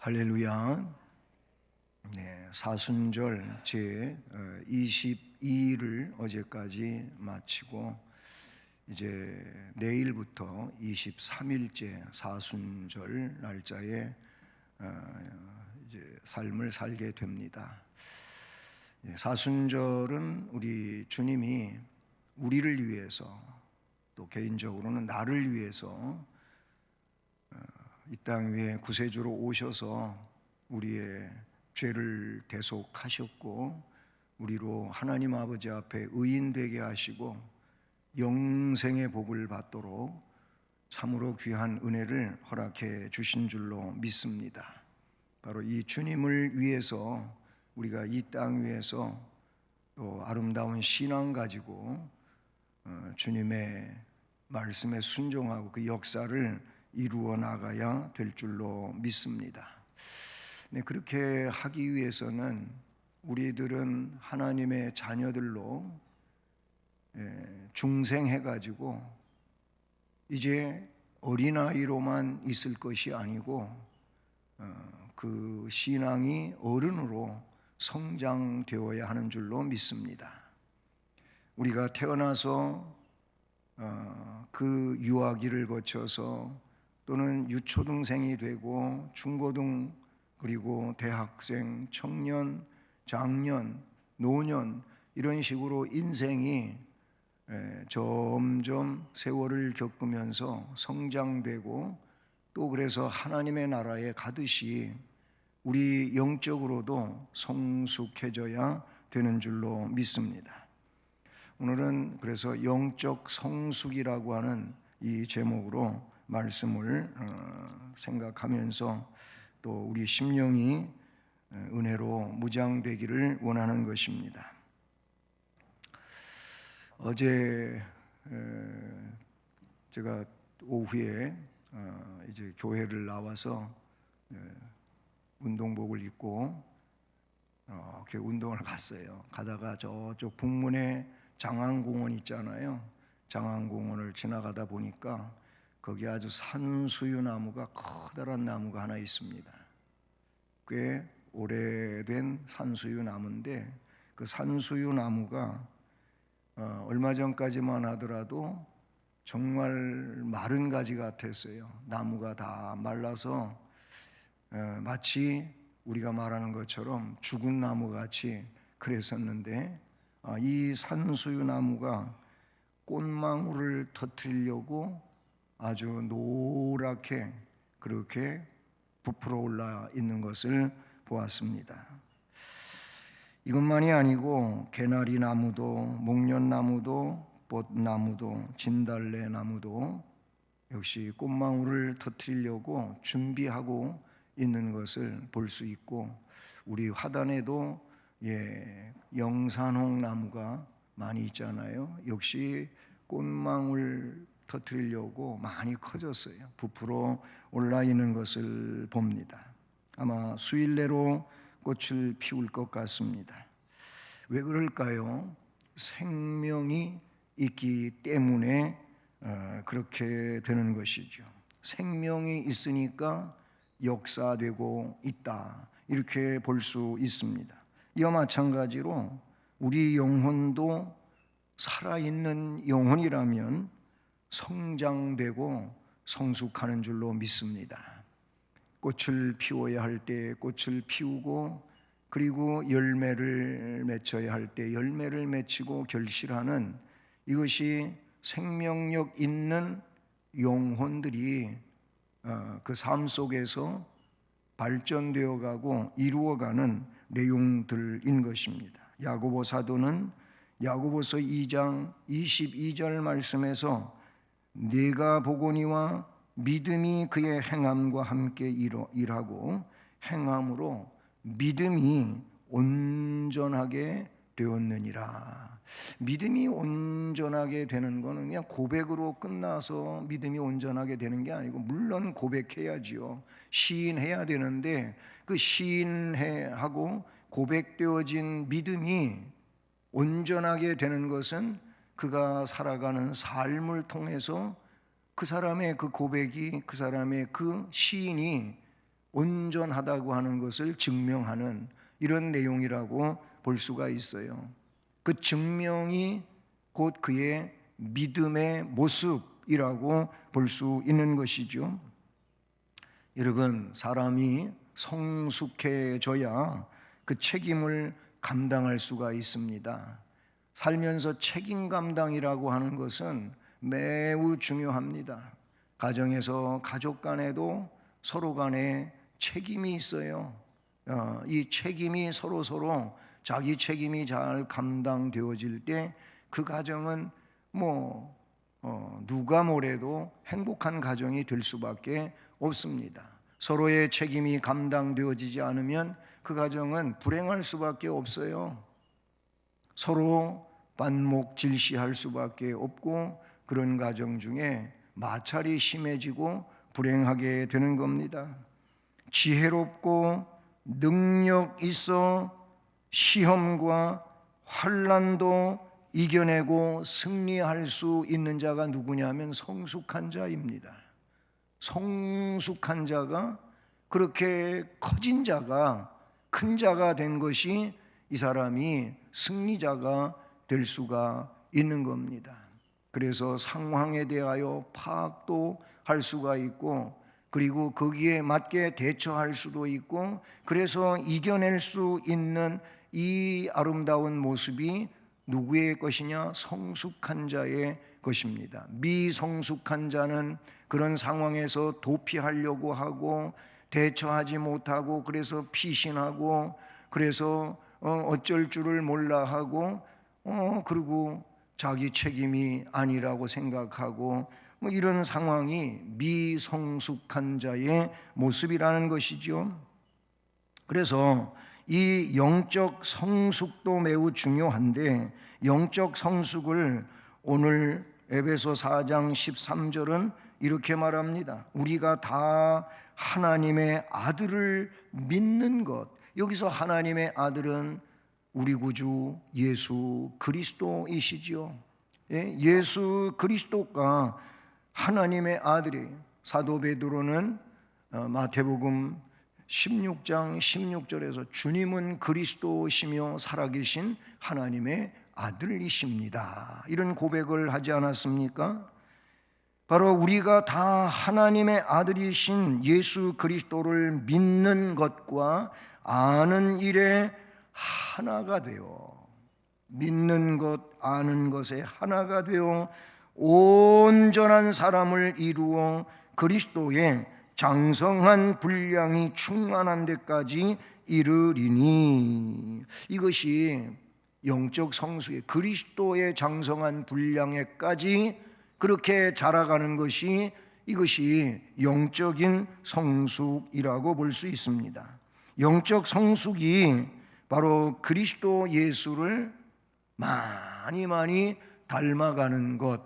할렐루야. 사순절 제 22일을 어제까지 마치고 이제 내일부터 23일째 사순절 날짜에 이제 삶을 살게 됩니다. 사순절은 우리 주님이 우리를 위해서 또 개인적으로는 나를 위해서 이 땅 위에 구세주로 오셔서 우리의 죄를 대속하셨고 우리로 하나님 아버지 앞에 의인 되게 하시고 영생의 복을 받도록 참으로 귀한 은혜를 허락해 주신 줄로 믿습니다. 바로 이 주님을 위해서 우리가 이 땅 위에서 또 아름다운 신앙 가지고 주님의 말씀에 순종하고 그 역사를 이루어 나가야 될 줄로 믿습니다. 그렇게 하기 위해서는 우리들은 하나님의 자녀들로 중생해가지고 이제 어린아이로만 있을 것이 아니고 그 신앙이 어른으로 성장되어야 하는 줄로 믿습니다. 우리가 태어나서 그 유아기를 거쳐서 또는 유초등생이 되고 중고등 그리고 대학생, 청년, 장년, 노년 이런 식으로 인생이 점점 세월을 겪으면서 성장되고 또 그래서 하나님의 나라에 가듯이 우리 영적으로도 성숙해져야 되는 줄로 믿습니다. 오늘은 그래서 영적 성숙이라고 하는 이 제목으로 말씀을 생각하면서 또 우리 심령이 은혜로 무장되기를 원하는 것입니다. 어제 제가 오후에 이제 교회를 나와서 운동복을 입고 이렇게 운동을 갔어요. 가다가 저쪽 북문에 장안공원 있잖아요. 장안공원을 지나가다 보니까 거기 아주 산수유 나무가 커다란 나무가 하나 있습니다. 꽤 오래된 산수유 나무인데 그 산수유 나무가 얼마 전까지만 하더라도 정말 마른 가지 같았어요. 나무가 다 말라서 마치 우리가 말하는 것처럼 죽은 나무 같이 그랬었는데 이 산수유 나무가 꽃망울을 터뜨리려고 아주 노랗게 그렇게 부풀어 올라 있는 것을 보았습니다. 이것만이 아니고 개나리 나무도 목련나무도 벚나무도 진달래 나무도 역시 꽃망울을 터뜨리려고 준비하고 있는 것을 볼 수 있고 우리 화단에도 영산홍 나무가 많이 있잖아요. 역시 꽃망울 터뜨리려고 많이 커졌어요. 부풀어 올라 있는 것을 봅니다. 아마 수일 내로 꽃을 피울 것 같습니다. 왜 그럴까요? 생명이 있기 때문에 그렇게 되는 것이죠. 생명이 있으니까 역사되고 있다 이렇게 볼 수 있습니다. 이와 마찬가지로 우리 영혼도 살아있는 영혼이라면 성장되고 성숙하는 줄로 믿습니다. 꽃을 피워야 할 때 꽃을 피우고 그리고 열매를 맺어야 할 때 열매를 맺히고 결실하는 이것이 생명력 있는 영혼들이 그 삶 속에서 발전되어 가고 이루어가는 내용들인 것입니다. 야고보 사도는 야고보서 2장 22절 말씀에서 네가 보거니와 믿음이 그의 행함과 함께 일하고 행함으로 믿음이 온전하게 되었느니라. 믿음이 온전하게 되는 것은 그냥 고백으로 끝나서 믿음이 온전하게 되는 게 아니고 물론 고백해야지요. 시인해야 되는데 그 시인하고 고백되어진 믿음이 온전하게 되는 것은 그가 살아가는 삶을 통해서 그 사람의 그 고백이 그 사람의 그 시인이 온전하다고 하는 것을 증명하는 이런 내용이라고 볼 수가 있어요. 그 증명이 곧 그의 믿음의 모습이라고 볼 수 있는 것이죠. 여러분, 사람이 성숙해져야 그 책임을 감당할 수가 있습니다. 살면서 책임 감당이라고 하는 것은 매우 중요합니다. 가정에서 가족 간에도 서로 간에 책임이 있어요. 이 책임이 서로 자기 책임이 잘 감당되어질 때 그 가정은 누가 뭐래도 행복한 가정이 될 수밖에 없습니다. 서로의 책임이 감당되어지지 않으면 그 가정은 불행할 수밖에 없어요. 서로 반목질시할 수밖에 없고 그런 가정 중에 마찰이 심해지고 불행하게 되는 겁니다. 지혜롭고 능력 있어 시험과 환난도 이겨내고 승리할 수 있는 자가 누구냐면 성숙한 자입니다. 성숙한 자가, 그렇게 커진 자가, 큰 자가 된 것이 이 사람이 승리자가 될 수가 있는 겁니다. 그래서 상황에 대하여 파악도 할 수가 있고, 그리고 거기에 맞게 대처할 수도 있고, 그래서 이겨낼 수 있는 이 아름다운 모습이 누구의 것이냐? 성숙한 자의 것입니다. 미성숙한 자는 그런 상황에서 도피하려고 하고 대처하지 못하고, 그래서 피신하고, 그래서 어쩔 줄을 몰라 하고, 그리고 자기 책임이 아니라고 생각하고, 이런 상황이 미성숙한 자의 모습이라는 것이죠. 그래서 이 영적 성숙도 매우 중요한데, 영적 성숙을 오늘 에베소 4장 13절은 이렇게 말합니다. 우리가 다 하나님의 아들을 믿는 것. 여기서 하나님의 아들은 우리 구주 예수 그리스도이시죠. 예수 그리스도가 하나님의 아들이에요. 사도 베드로는 마태복음 16장 16절에서 주님은 그리스도시며 살아계신 하나님의 아들이십니다, 이런 고백을 하지 않았습니까? 바로 우리가 다 하나님의 아들이신 예수 그리스도를 믿는 것과 아는 일에 하나가 되어, 믿는 것, 아는 것에 하나가 되어 온전한 사람을 이루어 그리스도의 장성한 분량이 충만한 데까지 이르리니, 이것이 영적 성수의 그리스도의 장성한 분량에까지 그렇게 자라가는 것이, 이것이 영적인 성숙이라고 볼 수 있습니다. 영적 성숙이 바로 그리스도 예수를 많이 닮아가는 것,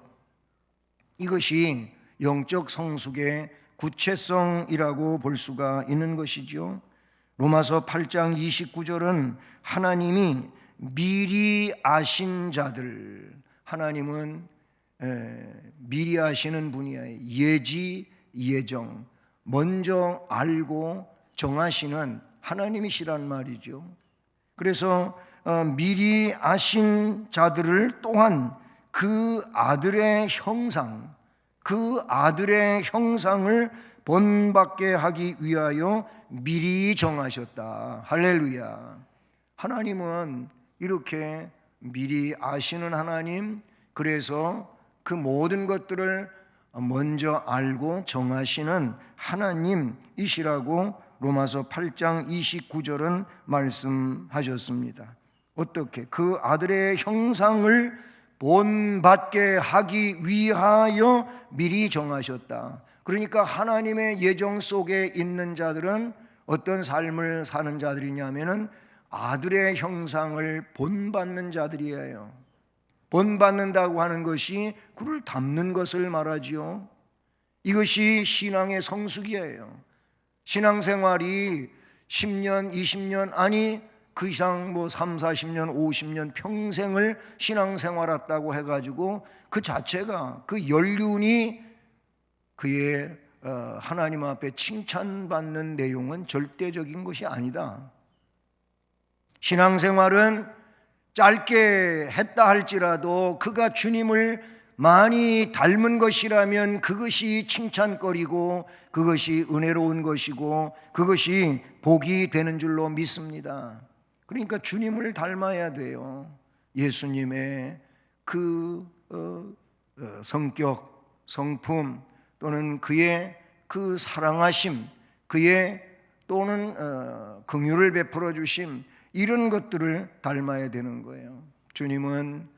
이것이 영적 성숙의 구체성이라고 볼 수가 있는 것이죠. 로마서 8장 29절은 하나님이 미리 아신 자들, 하나님은 미리 아시는 분이에요. 예지, 예정, 먼저 알고 정하시는 하나님이시란 말이죠. 그래서 미리 아신 자들을 또한 그 아들의 형상, 그 아들의 형상을 본받게 하기 위하여 미리 정하셨다. 할렐루야. 하나님은 이렇게 미리 아시는 하나님, 그래서 그 모든 것들을 먼저 알고 정하시는 하나님이시라고 로마서 8장 29절은 말씀하셨습니다. 어떻게? 그 아들의 형상을 본받게 하기 위하여 미리 정하셨다. 그러니까 하나님의 예정 속에 있는 자들은 어떤 삶을 사는 자들이냐면은 아들의 형상을 본받는 자들이에요. 본받는다고 하는 것이 그를 닮는 것을 말하지요. 이것이 신앙의 성숙이에요. 신앙생활이 10년, 20년, 아니 그 이상 3, 40년, 50년 평생을 신앙생활 했다고 해가지고 그 자체가, 그 연륜이 그의 하나님 앞에 칭찬받는 내용은 절대적인 것이 아니다. 신앙생활은 짧게 했다 할지라도 그가 주님을 많이 닮은 것이라면 그것이 칭찬거리고 그것이 은혜로운 것이고 그것이 복이 되는 줄로 믿습니다. 그러니까 주님을 닮아야 돼요. 예수님의 그 성격, 성품 또는 그의 그 사랑하심, 그의 또는 긍휼을 베풀어 주심, 이런 것들을 닮아야 되는 거예요. 주님은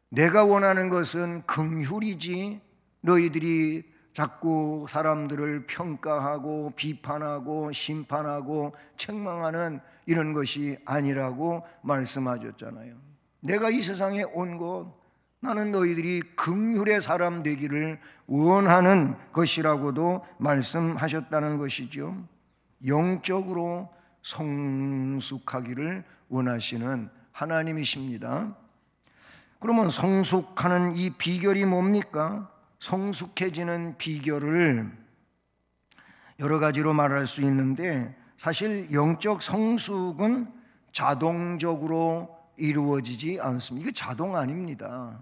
내가 원하는 것은 긍휼이지 너희들이 자꾸 사람들을 평가하고 비판하고 심판하고 책망하는 이런 것이 아니라고 말씀하셨잖아요. 내가 이 세상에 온 것, 나는 너희들이 긍휼의 사람 되기를 원하는 것이라고도 말씀하셨다는 것이죠. 영적으로 성숙하기를 원하시는 하나님이십니다. 그러면 성숙하는 이 비결이 뭡니까? 성숙해지는 비결을 여러 가지로 말할 수 있는데 사실 영적 성숙은 자동적으로 이루어지지 않습니다. 이게 자동 아닙니다.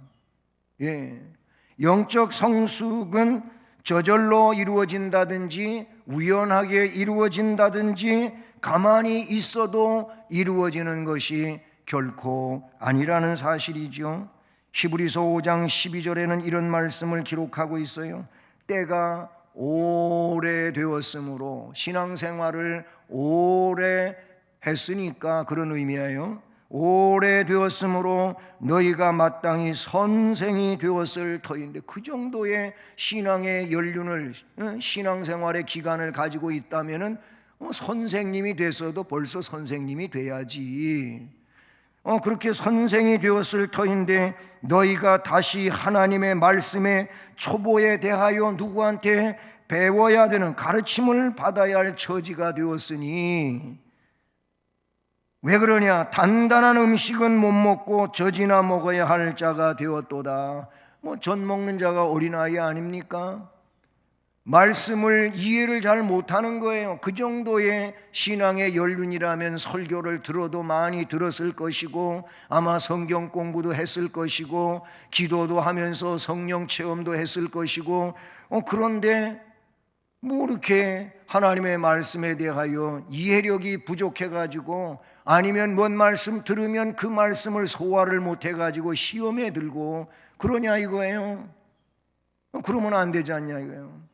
영적 성숙은 저절로 이루어진다든지 우연하게 이루어진다든지 가만히 있어도 이루어지는 것이 결코 아니라는 사실이죠. 히브리서 5장 12절에는 이런 말씀을 기록하고 있어요. 때가 오래되었으므로, 신앙생활을 오래 했으니까 그런 의미예요. 오래되었으므로 너희가 마땅히 선생이 되었을 터인데, 그 정도의 신앙의 연륜을, 신앙생활의 기간을 가지고 있다면은 선생님이 됐어도 벌써 선생님이 돼야지. 그렇게 선생이 되었을 터인데 너희가 다시 하나님의 말씀의 초보에 대하여 누구한테 배워야 되는, 가르침을 받아야 할 처지가 되었으니, 왜 그러냐? 단단한 음식은 못 먹고 젖이나 먹어야 할 자가 되었도다. 젖 먹는 자가 어린아이 아닙니까? 말씀을 이해를 잘 못하는 거예요. 그 정도의 신앙의 연륜이라면 설교를 들어도 많이 들었을 것이고, 아마 성경 공부도 했을 것이고, 기도도 하면서 성령 체험도 했을 것이고, 그런데 이렇게 하나님의 말씀에 대하여 이해력이 부족해가지고, 아니면 뭔 말씀 들으면 그 말씀을 소화를 못해가지고 시험에 들고 그러냐 이거예요. 그러면 안 되지 않냐 이거예요.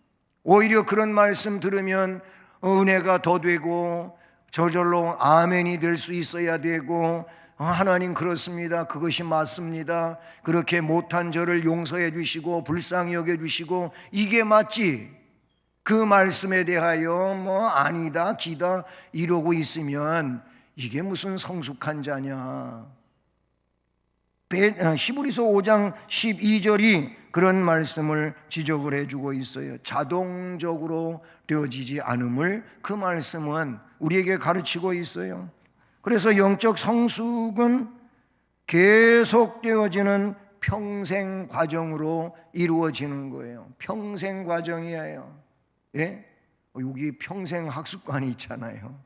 오히려 그런 말씀 들으면 은혜가 더 되고 저절로 아멘이 될 수 있어야 되고, 하나님 그렇습니다, 그것이 맞습니다, 그렇게 못한 저를 용서해 주시고 불쌍히 여겨 주시고, 이게 맞지. 그 말씀에 대하여 아니다 기다 이러고 있으면 이게 무슨 성숙한 자냐. 히브리서 5장 12절이 그런 말씀을 지적을 해주고 있어요. 자동적으로 되어지지 않음을 그 말씀은 우리에게 가르치고 있어요. 그래서 영적 성숙은 계속되어지는 평생 과정으로 이루어지는 거예요. 평생 과정이에요. 여기 평생 학습관이 있잖아요.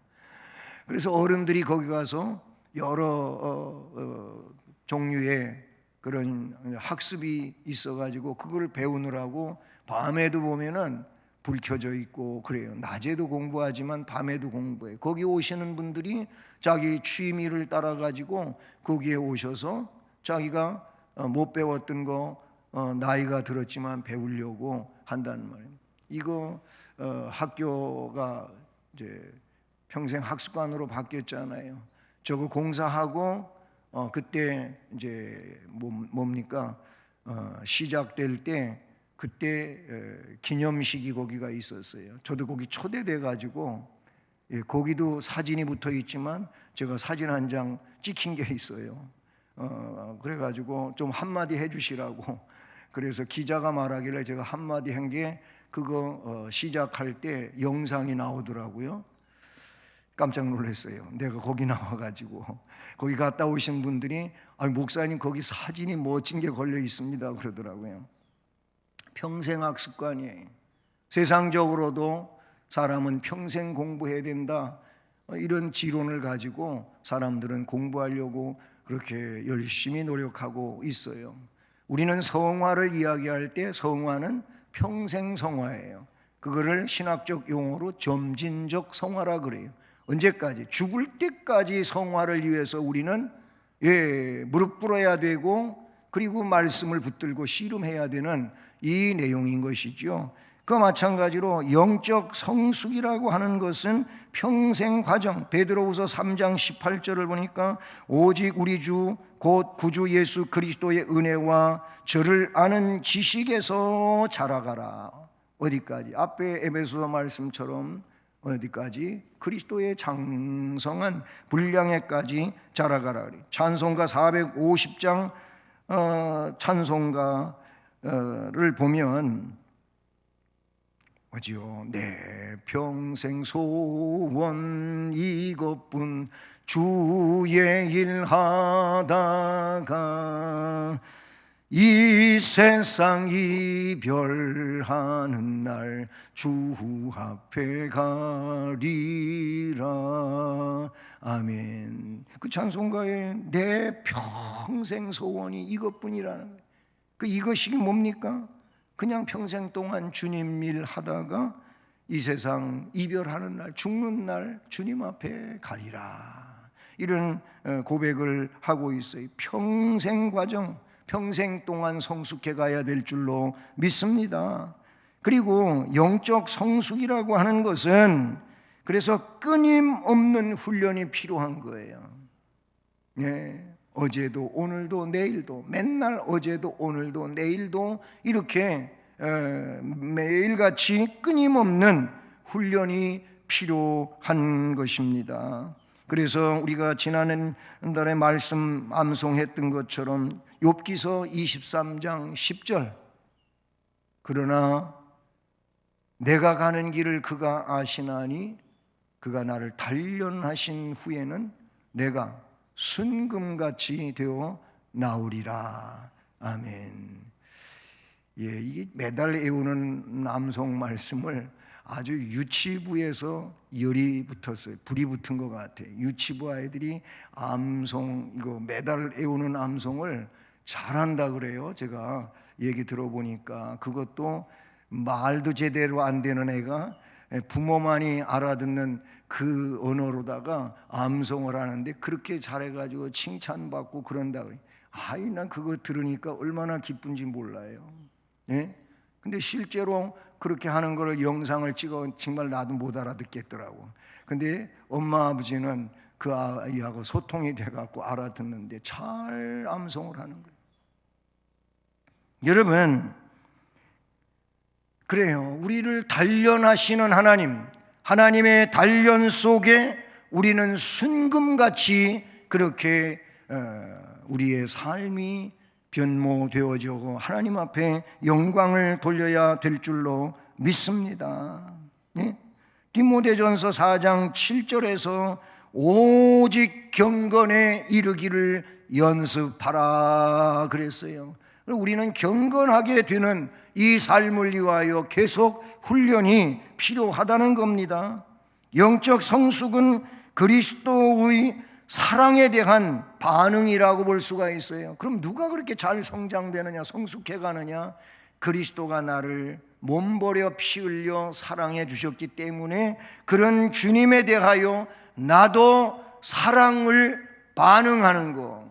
그래서 어른들이 거기 가서 여러 종류의 그런 학습이 있어가지고 그걸 배우느라고 밤에도 보면은 불 켜져 있고 그래요. 낮에도 공부하지만 밤에도 공부해요. 거기 오시는 분들이 자기 취미를 따라가지고 거기에 오셔서 자기가 못 배웠던 거 나이가 들었지만 배우려고 한다는 말이에요. 이거 학교가 이제 평생 학습관으로 바뀌었잖아요. 저거 공사하고 그때 이제 뭡니까? 시작될 때 그때 기념식이 거기가 있었어요. 저도 거기 초대돼 가지고, 거기도 사진이 붙어 있지만 제가 사진 한 장 찍힌 게 있어요. 그래 가지고 좀 한마디 해 주시라고. 그래서 기자가 말하길래 제가 한마디 한 게 그거 시작할 때 영상이 나오더라고요. 깜짝 놀랐어요. 내가 거기 나와가지고. 거기 갔다 오신 분들이 목사님 거기 사진이 멋진 게 걸려 있습니다 그러더라고요. 평생 학습관이에요. 세상적으로도 사람은 평생 공부해야 된다, 이런 지론을 가지고 사람들은 공부하려고 그렇게 열심히 노력하고 있어요. 우리는 성화를 이야기할 때 성화는 평생 성화예요. 그거를 신학적 용어로 점진적 성화라 그래요. 언제까지? 죽을 때까지 성화를 위해서 우리는 무릎 꿇어야 되고, 그리고 말씀을 붙들고 씨름해야 되는 이 내용인 것이죠. 그와 마찬가지로 영적 성숙이라고 하는 것은 평생 과정. 베드로후서 3장 18절을 보니까 오직 우리 주 곧 구주 예수 그리스도의 은혜와 저를 아는 지식에서 자라가라. 어디까지? 앞에 에베소서 말씀처럼 어디까지? 그리스도의 장성한 분량에까지 자라가라. 찬송가 450장 찬송가를 보면 뭐지요? 내 평생 소원 이것뿐, 주의 일 하다가 이 세상 이별하는 날 주 앞에 가리라. 아멘. 그 찬송가에 내 평생 소원이 이것뿐이라는 거예요. 이것이 뭡니까? 그냥 평생 동안 주님 일 하다가 이 세상 이별하는 날, 죽는 날 주님 앞에 가리라, 이런 고백을 하고 있어요. 평생 과정, 평생 동안 성숙해 가야 될 줄로 믿습니다. 그리고 영적 성숙이라고 하는 것은 그래서 끊임없는 훈련이 필요한 거예요. 어제도 오늘도 내일도, 맨날 어제도 오늘도 내일도 이렇게 매일같이 끊임없는 훈련이 필요한 것입니다. 그래서 우리가 지난달에 말씀 암송했던 것처럼 욥기서 23장 10절, 그러나 내가 가는 길을 그가 아시나니 그가 나를 단련하신 후에는 내가 순금같이 되어 나오리라. 아멘. 이게 매달 외우는 암송 말씀을 아주 유치부에서 열이 붙었어요. 불이 붙은 것 같아요. 유치부 아이들이 암송, 이거 매달 외우는 암송을 잘한다 그래요. 제가 얘기 들어보니까 그것도 말도 제대로 안 되는 애가 부모만이 알아듣는 그 언어로다가 암송을 하는데 그렇게 잘해가지고 칭찬받고 그런다 그래요. 난 그거 들으니까 얼마나 기쁜지 몰라요. 근데 실제로 그렇게 하는 거를 영상을 찍어 정말 나도 못 알아듣겠더라고. 근데 엄마 아버지는 그 아이하고 소통이 돼갖고 알아듣는데 잘 암송을 하는 거예요. 여러분, 그래요. 우리를 단련하시는 하나님의 단련 속에 우리는 순금같이 그렇게 우리의 삶이 변모되어지고 하나님 앞에 영광을 돌려야 될 줄로 믿습니다. 디모데전서 4장 7절에서 오직 경건에 이르기를 연습하라 그랬어요. 우리는 경건하게 되는 이 삶을 위하여 계속 훈련이 필요하다는 겁니다. 영적 성숙은 그리스도의 사랑에 대한 반응이라고 볼 수가 있어요. 그럼 누가 그렇게 잘 성장되느냐, 성숙해 가느냐? 그리스도가 나를 몸버려 피 흘려 사랑해 주셨기 때문에 그런 주님에 대하여 나도 사랑을 반응하는 거.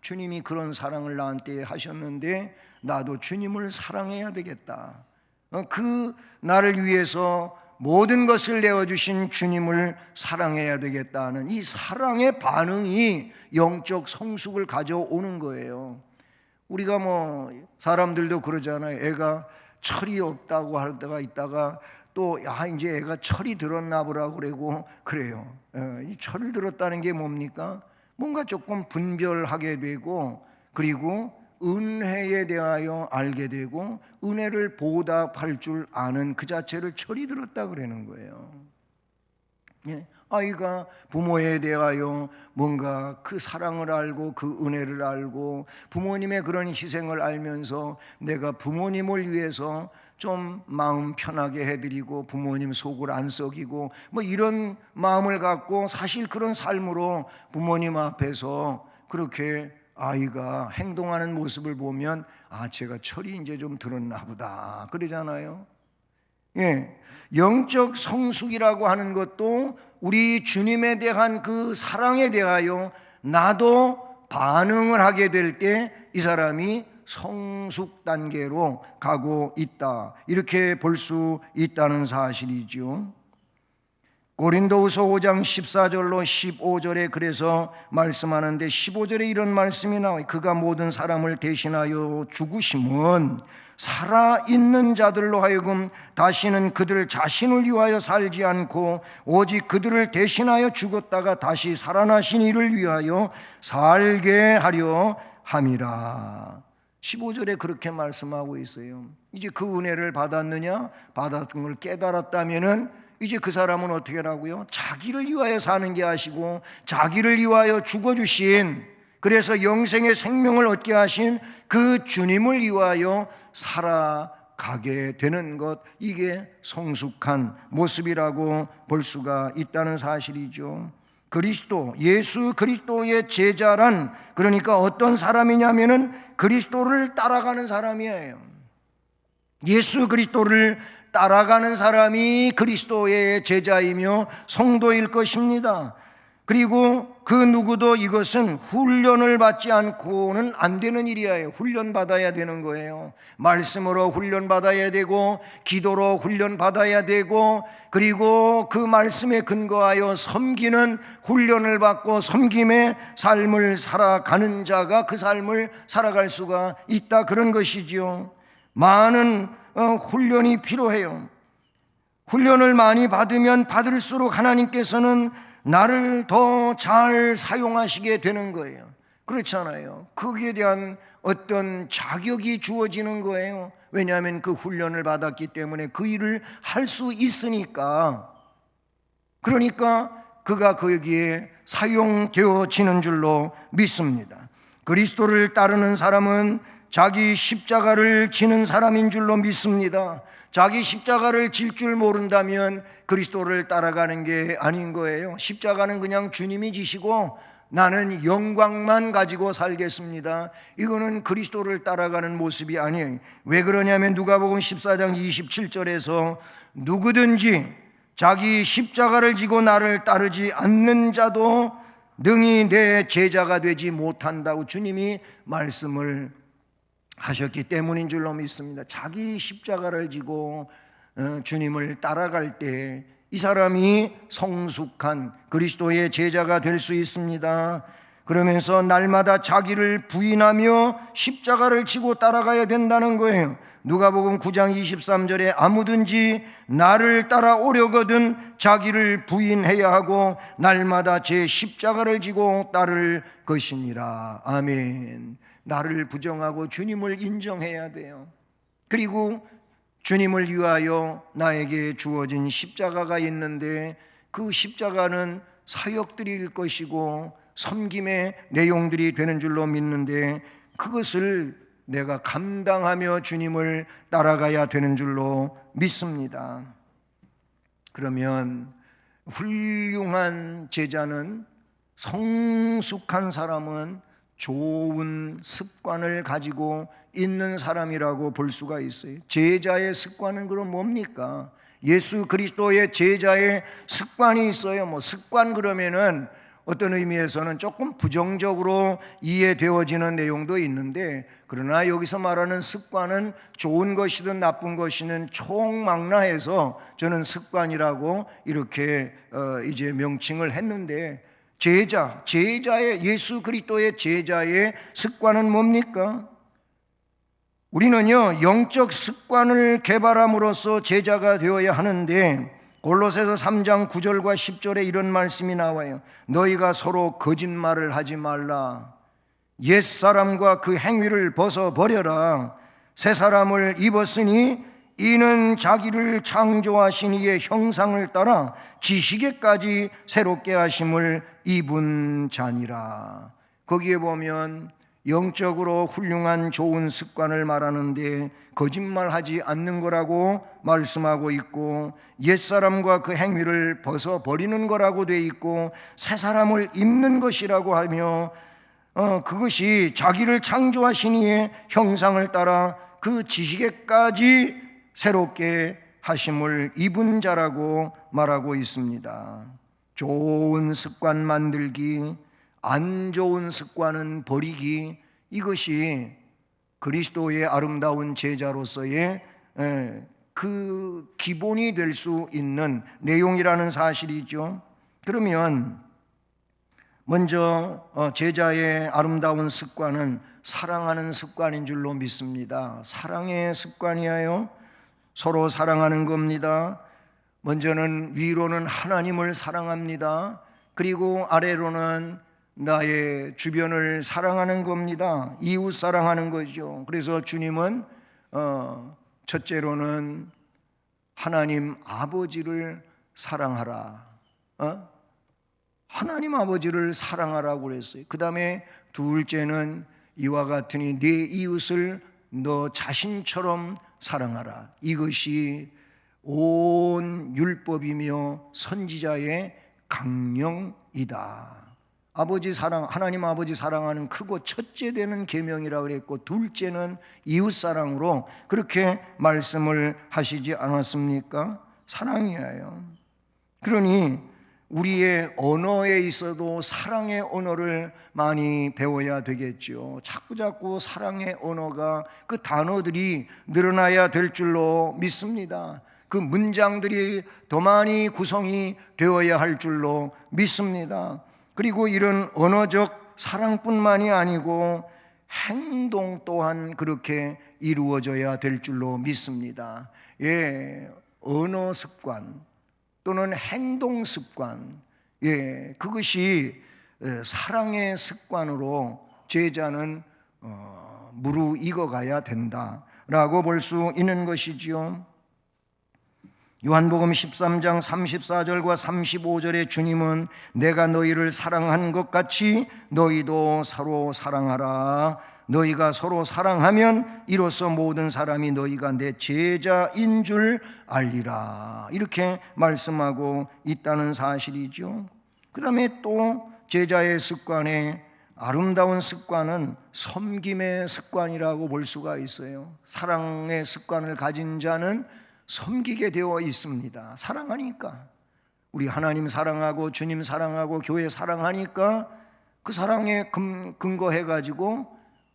주님이 그런 사랑을 나한테 하셨는데 나도 주님을 사랑해야 되겠다. 그 나를 위해서 모든 것을 내어주신 주님을 사랑해야 되겠다는 이 사랑의 반응이 영적 성숙을 가져오는 거예요. 우리가 사람들도 그러잖아요. 애가 철이 없다고 할 때가 있다가 또 이제 애가 철이 들었나 보라고 그래요. 이 철을 들었다는 게 뭡니까? 뭔가 조금 분별하게 되고, 그리고 은혜에 대하여 알게 되고 은혜를 보답할 줄 아는 그 자체를 철이 들었다 그러는 거예요. 아이가 부모에 대하여 뭔가 그 사랑을 알고 그 은혜를 알고 부모님의 그런 희생을 알면서 내가 부모님을 위해서 좀 마음 편하게 해드리고 부모님 속을 안 썩이고 뭐 이런 마음을 갖고 사실 그런 삶으로 부모님 앞에서 그렇게 아이가 행동하는 모습을 보면 아, 제가 철이 이제 좀 들었나 보다 그러잖아요. 예, 영적 성숙이라고 하는 것도 우리 주님에 대한 그 사랑에 대하여 나도 반응을 하게 될 때 이 사람이 성숙 단계로 가고 있다, 이렇게 볼 수 있다는 사실이죠. 고린도후서 5장 14절로 15절에 그래서 말씀하는데 15절에 이런 말씀이 나와요. 그가 모든 사람을 대신하여 죽으심은 살아있는 자들로 하여금 다시는 그들 자신을 위하여 살지 않고 오직 그들을 대신하여 죽었다가 다시 살아나신 이를 위하여 살게 하려 함이라. 15절에 그렇게 말씀하고 있어요. 이제 그 은혜를 받았느냐? 받았던 걸 깨달았다면은 이제 그 사람은 어떻게 하라고요? 자기를 위하여 사는 게 아시고 자기를 위하여 죽어주신, 그래서 영생의 생명을 얻게 하신 그 주님을 위하여 살아가게 되는 것, 이게 성숙한 모습이라고 볼 수가 있다는 사실이죠. 그리스도, 예수 그리스도의 제자란, 그러니까 어떤 사람이냐면은 그리스도를 따라가는 사람이에요. 예수 그리스도를 따라가는 사람이 그리스도의 제자이며 성도일 것입니다. 그리고 그 누구도 이것은 훈련을 받지 않고는 안 되는 일이에요. 훈련 받아야 되는 거예요. 말씀으로 훈련 받아야 되고 기도로 훈련 받아야 되고, 그리고 그 말씀에 근거하여 섬기는 훈련을 받고 섬김의 삶을 살아가는 자가 그 삶을 살아갈 수가 있다, 그런 것이지요. 많은 훈련이 필요해요. 훈련을 많이 받으면 받을수록 하나님께서는 나를 더 잘 사용하시게 되는 거예요. 그렇잖아요. 거기에 대한 어떤 자격이 주어지는 거예요. 왜냐하면 그 훈련을 받았기 때문에 그 일을 할 수 있으니까. 그러니까 그가 거기에 사용되어지는 줄로 믿습니다. 그리스도를 따르는 사람은 자기 십자가를 지는 사람인 줄로 믿습니다. 자기 십자가를 질 줄 모른다면 그리스도를 따라가는 게 아닌 거예요. 십자가는 그냥 주님이 지시고 나는 영광만 가지고 살겠습니다, 이거는 그리스도를 따라가는 모습이 아니에요. 왜 그러냐면 누가복음 14장 27절에서 누구든지 자기 십자가를 지고 나를 따르지 않는 자도 능히 내 제자가 되지 못한다고 주님이 말씀을 하셨기 때문인 줄로 믿습니다. 자기 십자가를 지고 주님을 따라갈 때 이 사람이 성숙한 그리스도의 제자가 될 수 있습니다. 그러면서 날마다 자기를 부인하며 십자가를 지고 따라가야 된다는 거예요. 누가복음 9장 23절에 아무든지 나를 따라오려거든 자기를 부인해야 하고 날마다 제 십자가를 지고 따를 것이니라. 아멘. 나를 부정하고 주님을 인정해야 돼요. 그리고 주님을 위하여 나에게 주어진 십자가가 있는데 그 십자가는 사역들일 것이고 섬김의 내용들이 되는 줄로 믿는데 그것을 내가 감당하며 주님을 따라가야 되는 줄로 믿습니다. 그러면 훌륭한 제자는, 성숙한 사람은 좋은 습관을 가지고 있는 사람이라고 볼 수가 있어요. 제자의 습관은 그럼 뭡니까? 예수 그리스도의 제자의 습관이 있어요. 뭐 습관 그러면은 어떤 의미에서는 조금 부정적으로 이해되어지는 내용도 있는데, 그러나 여기서 말하는 습관은 좋은 것이든 나쁜 것이든 총망라해서 저는 습관이라고 이렇게 이제 명칭을 했는데, 제자의, 예수 그리스도의 제자의 습관은 뭡니까? 우리는요 영적 습관을 개발함으로써 제자가 되어야 하는데, 골로새서 3장 9절과 10절에 이런 말씀이 나와요. 너희가 서로 거짓말을 하지 말라. 옛사람과 그 행위를 벗어버려라. 새 사람을 입었으니 이는 자기를 창조하신 이의 형상을 따라 지식에까지 새롭게 하심을 입은 자니라. 거기에 보면 영적으로 훌륭한 좋은 습관을 말하는데 거짓말하지 않는 거라고 말씀하고 있고, 옛사람과 그 행위를 벗어버리는 거라고 돼 있고, 새 사람을 입는 것이라고 하며, 그것이 자기를 창조하신 이의 형상을 따라 그 지식에까지 새롭게 하심을 입은 자라고 말하고 있습니다. 좋은 습관 만들기, 안 좋은 습관은 버리기, 이것이 그리스도의 아름다운 제자로서의 그 기본이 될 수 있는 내용이라는 사실이죠. 그러면 먼저 제자의 아름다운 습관은 사랑하는 습관인 줄로 믿습니다. 사랑의 습관이에요. 서로 사랑하는 겁니다. 먼저는 위로는 하나님을 사랑합니다. 그리고 아래로는 나의 주변을 사랑하는 겁니다. 이웃 사랑하는 거죠. 그래서 주님은 첫째로는 하나님 아버지를 사랑하라. 하나님 아버지를 사랑하라고 그랬어요. 그 다음에 둘째는 이와 같으니 네 이웃을 너 자신처럼 사랑하라. 이것이 온 율법이며 선지자의 강령이다. 아버지 사랑, 하나님 아버지 사랑하는 크고 첫째 되는 계명이라고 그랬고, 둘째는 이웃 사랑으로 그렇게 말씀을 하시지 않았습니까? 사랑이에요. 그러니 우리의 언어에 있어도 사랑의 언어를 많이 배워야 되겠죠. 자꾸자꾸 사랑의 언어가, 그 단어들이 늘어나야 될 줄로 믿습니다. 그 문장들이 더 많이 구성이 되어야 할 줄로 믿습니다. 그리고 이런 언어적 사랑뿐만이 아니고 행동 또한 그렇게 이루어져야 될 줄로 믿습니다. 언어 습관 또는 행동 습관, 그것이 사랑의 습관으로 제자는 무르익어 가야 된다라고 볼 수 있는 것이지요. 요한복음 13장 34절과 35절에 주님은 내가 너희를 사랑한 것 같이 너희도 서로 사랑하라. 너희가 서로 사랑하면 이로써 모든 사람이 너희가 내 제자인 줄 알리라. 이렇게 말씀하고 있다는 사실이죠. 그 다음에 또 제자의 습관에 아름다운 습관은 섬김의 습관이라고 볼 수가 있어요. 사랑의 습관을 가진 자는 섬기게 되어 있습니다. 사랑하니까, 우리 하나님 사랑하고 주님 사랑하고 교회 사랑하니까 그 사랑에 근거해가지고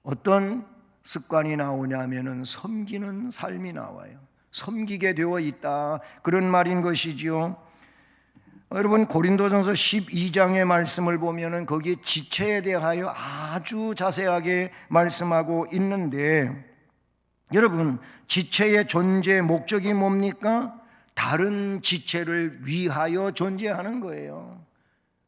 어떤 습관이 나오냐면은 섬기는 삶이 나와요. 섬기게 되어 있다, 그런 말인 것이지요. 여러분, 고린도전서 12장의 말씀을 보면은 거기에 지체에 대하여 아주 자세하게 말씀하고 있는데, 여러분, 지체의 존재 목적이 뭡니까? 다른 지체를 위하여 존재하는 거예요.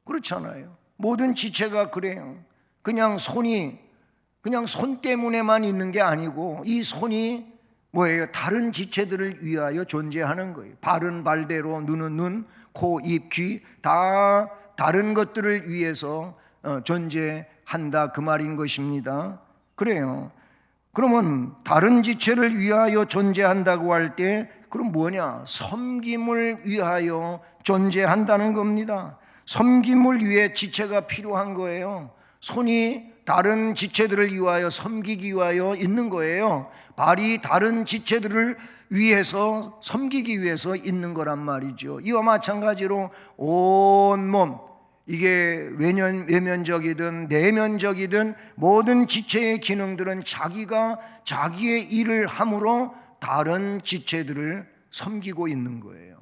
그렇잖아요. 모든 지체가 그래요. 그냥 손 때문에만 있는 게 아니고, 이 손이 뭐예요? 다른 지체들을 위하여 존재하는 거예요. 발은 발대로, 눈은 눈, 코, 입, 귀, 다 다른 것들을 위해서 존재한다, 그 말인 것입니다. 그래요. 그러면 다른 지체를 위하여 존재한다고 할 때, 그럼 뭐냐? 섬김을 위하여 존재한다는 겁니다. 섬김을 위해 지체가 필요한 거예요. 손이 다른 지체들을 위하여 섬기기 위하여 있는 거예요. 발이 다른 지체들을 위해서 섬기기 위해서 있는 거란 말이죠. 이와 마찬가지로 온 몸, 이게 외면적이든 내면적이든 모든 지체의 기능들은 자기가 자기의 일을 함으로 다른 지체들을 섬기고 있는 거예요.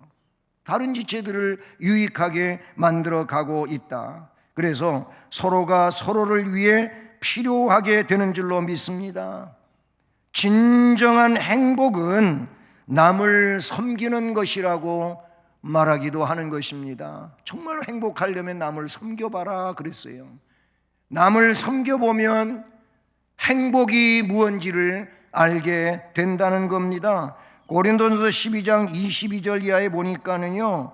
다른 지체들을 유익하게 만들어 가고 있다. 그래서 서로가 서로를 위해 필요하게 되는 줄로 믿습니다. 진정한 행복은 남을 섬기는 것이라고 말하기도 하는 것입니다. 정말 행복하려면 남을 섬겨봐라 그랬어요. 남을 섬겨보면 행복이 무언지를 알게 된다는 겁니다. 고린도전서 12장 22절 이하에 보니까는요,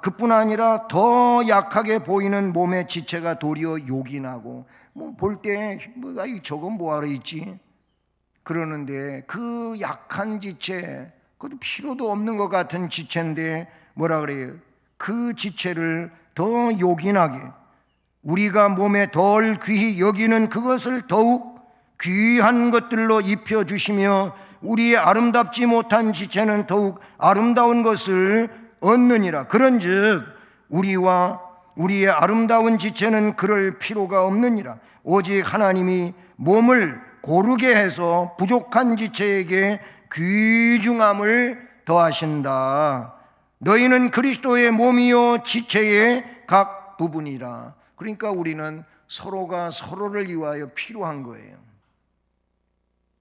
그뿐 아니라 더 약하게 보이는 몸의 지체가 도리어 요긴하고, 볼 때 저건 뭐하러 있지? 그러는데 그 약한 지체, 그것도 필요도 없는 것 같은 지체인데 뭐라 그래요? 그 지체를 더 요긴하게, 우리가 몸에 덜 귀히 여기는 그것을 더욱 귀한 것들로 입혀주시며 우리의 아름답지 못한 지체는 더욱 아름다운 것을 얻느니라. 그런즉 우리와 우리의 아름다운 지체는 그럴 필요가 없느니라. 오직 하나님이 몸을 고르게 해서 부족한 지체에게 귀중함을 더하신다. 너희는 그리스도의 몸이요 지체의 각 부분이라. 그러니까 우리는 서로가 서로를 위하여 필요한 거예요.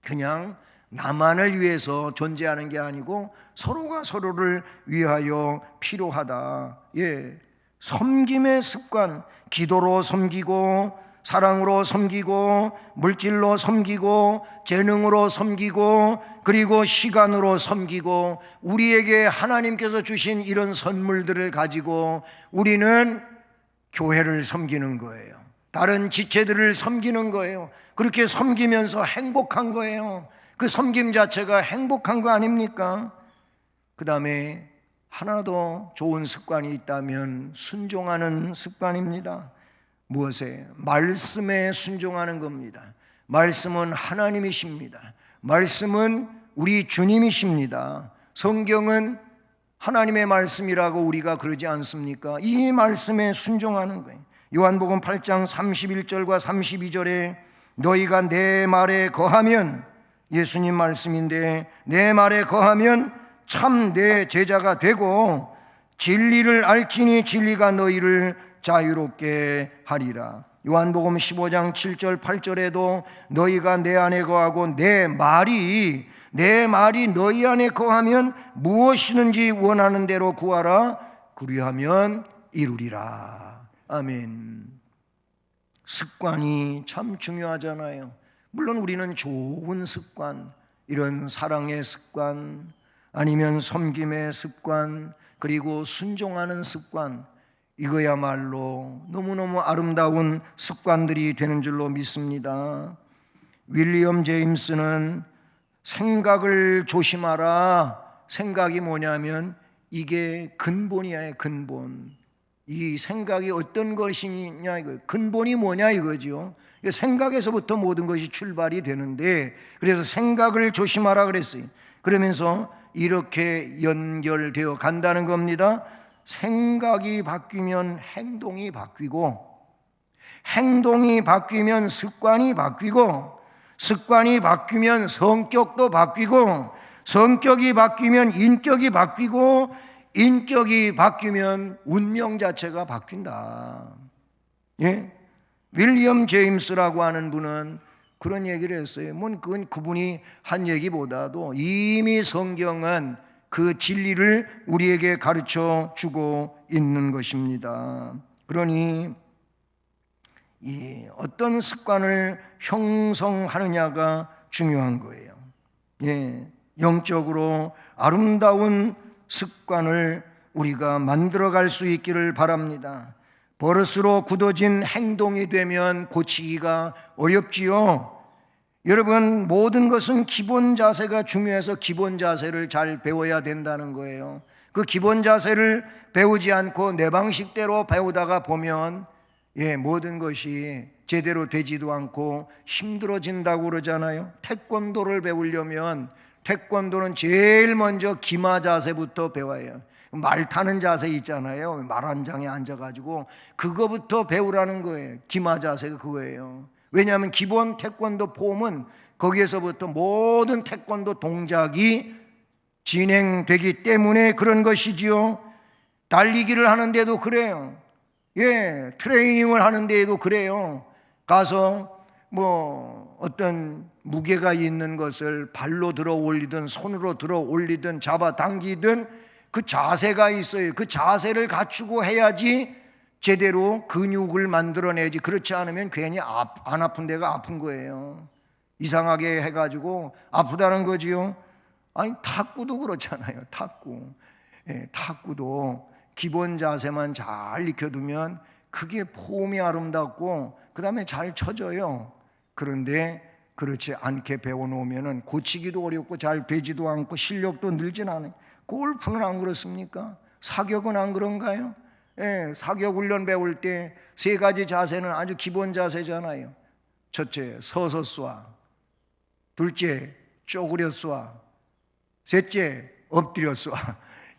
그냥 나만을 위해서 존재하는 게 아니고 서로가 서로를 위하여 필요하다. 섬김의 습관, 기도로 섬기고, 사랑으로 섬기고, 물질로 섬기고, 재능으로 섬기고, 그리고 시간으로 섬기고, 우리에게 하나님께서 주신 이런 선물들을 가지고 우리는 교회를 섬기는 거예요. 다른 지체들을 섬기는 거예요. 그렇게 섬기면서 행복한 거예요. 그 섬김 자체가 행복한 거 아닙니까? 그 다음에 하나 더 좋은 습관이 있다면 순종하는 습관입니다. 무엇에? 말씀에 순종하는 겁니다. 말씀은 하나님이십니다. 말씀은 우리 주님이십니다. 성경은 하나님의 말씀이라고 우리가 그러지 않습니까? 이 말씀에 순종하는 거예요. 요한복음 8장 31절과 32절에 너희가 내 말에 거하면, 예수님 말씀인데, 내 말에 거하면 참 내 제자가 되고 진리를 알지니 진리가 너희를 자유롭게 하리라. 요한복음 15장 7절 8절에도 너희가 내 안에 거하고 내 말이 너희 안에 거하면 무엇이든지 원하는 대로 구하라. 그리하면 이루리라. 아멘. 습관이 참 중요하잖아요. 물론 우리는 좋은 습관, 이런 사랑의 습관, 아니면 섬김의 습관, 그리고 순종하는 습관, 이거야말로 너무너무 아름다운 습관들이 되는 줄로 믿습니다. 윌리엄 제임스는 생각을 조심하라. 생각이 뭐냐면 이게 근본이야, 근본. 이 생각이 어떤 것이냐, 이거 근본이 뭐냐 이거죠. 생각에서부터 모든 것이 출발이 되는데, 그래서 생각을 조심하라 그랬어요. 그러면서 이렇게 연결되어 간다는 겁니다. 생각이 바뀌면 행동이 바뀌고, 행동이 바뀌면 습관이 바뀌고, 습관이 바뀌면 성격도 바뀌고, 성격이 바뀌면 인격이 바뀌고, 인격이 바뀌면 운명 자체가 바뀐다. 윌리엄 제임스라고 하는 분은 그런 얘기를 했어요. 그분이 한 얘기보다도 이미 성경은 그 진리를 우리에게 가르쳐 주고 있는 것입니다. 그러니 이 어떤 습관을 형성하느냐가 중요한 거예요. 영적으로 아름다운 습관을 우리가 만들어갈 수 있기를 바랍니다. 버릇으로 굳어진 행동이 되면 고치기가 어렵지요. 여러분, 모든 것은 기본 자세가 중요해서 기본 자세를 잘 배워야 된다는 거예요. 그 기본 자세를 배우지 않고 내 방식대로 배우다가 보면 모든 것이 제대로 되지도 않고 힘들어진다고 그러잖아요. 태권도를 배우려면 태권도는 제일 먼저 기마 자세부터 배워요. 말 타는 자세 있잖아요. 말 한 장에 앉아가지고 그거부터 배우라는 거예요. 기마 자세가 그거예요. 왜냐하면 기본 태권도 폼은 거기에서부터 모든 태권도 동작이 진행되기 때문에 그런 것이지요. 달리기를 하는데도 그래요. 트레이닝을 하는데도 그래요. 가서 어떤 무게가 있는 것을 발로 들어 올리든 손으로 들어 올리든 잡아당기든 그 자세가 있어요. 그 자세를 갖추고 해야지 제대로 근육을 만들어내지. 그렇지 않으면 괜히 안 아픈 데가 아픈 거예요. 이상하게 해가지고 아프다는 거지요. 아니 탁구도 그렇잖아요. 탁구 탁구도 기본 자세만 잘 익혀두면 그게 폼이 아름답고 그 다음에 잘 쳐져요. 그런데 그렇지 않게 배워놓으면 고치기도 어렵고 잘 되지도 않고 실력도 늘진 않아요. 골프는 안 그렇습니까? 사격은 안 그런가요? 사격 훈련 배울 때 3가지 자세는 아주 기본 자세잖아요. 첫째, 서서 쏴. 둘째, 쪼그려 쏴. 셋째, 엎드려 쏴.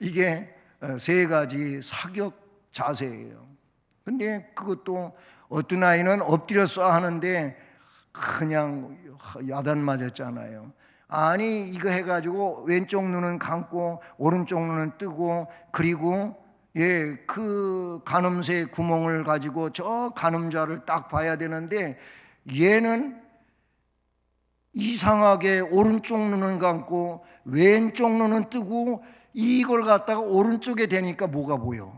이게 3가지 사격 자세예요. 근데 그것도 어떤 아이는 엎드려 쏴 하는데 그냥 야단 맞았잖아요. 아니 이거 해가지고 왼쪽 눈은 감고 오른쪽 눈은 뜨고 그리고 그 가늠쇠 구멍을 가지고 저 가늠자를 딱 봐야 되는데 얘는 이상하게 오른쪽 눈은 감고 왼쪽 눈은 뜨고 이걸 갖다가 오른쪽에 대니까 뭐가 보여?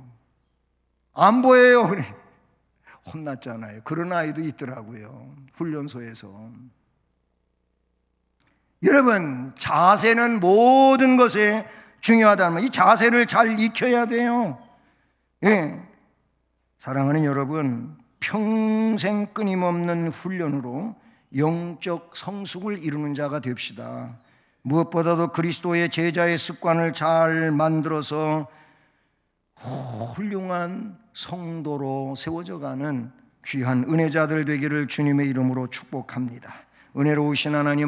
안 보여요. 혼났잖아요. 그런 아이도 있더라고요. 훈련소에서. 여러분, 자세는 모든 것에 중요하다는 이 자세를 잘 익혀야 돼요. 사랑하는 여러분, 평생 끊임없는 훈련으로 영적 성숙을 이루는 자가 됩시다. 무엇보다도 그리스도의 제자의 습관을 잘 만들어서 훌륭한 성도로 세워져가는 귀한 은혜자들 되기를 주님의 이름으로 축복합니다. 은혜로우신 하나님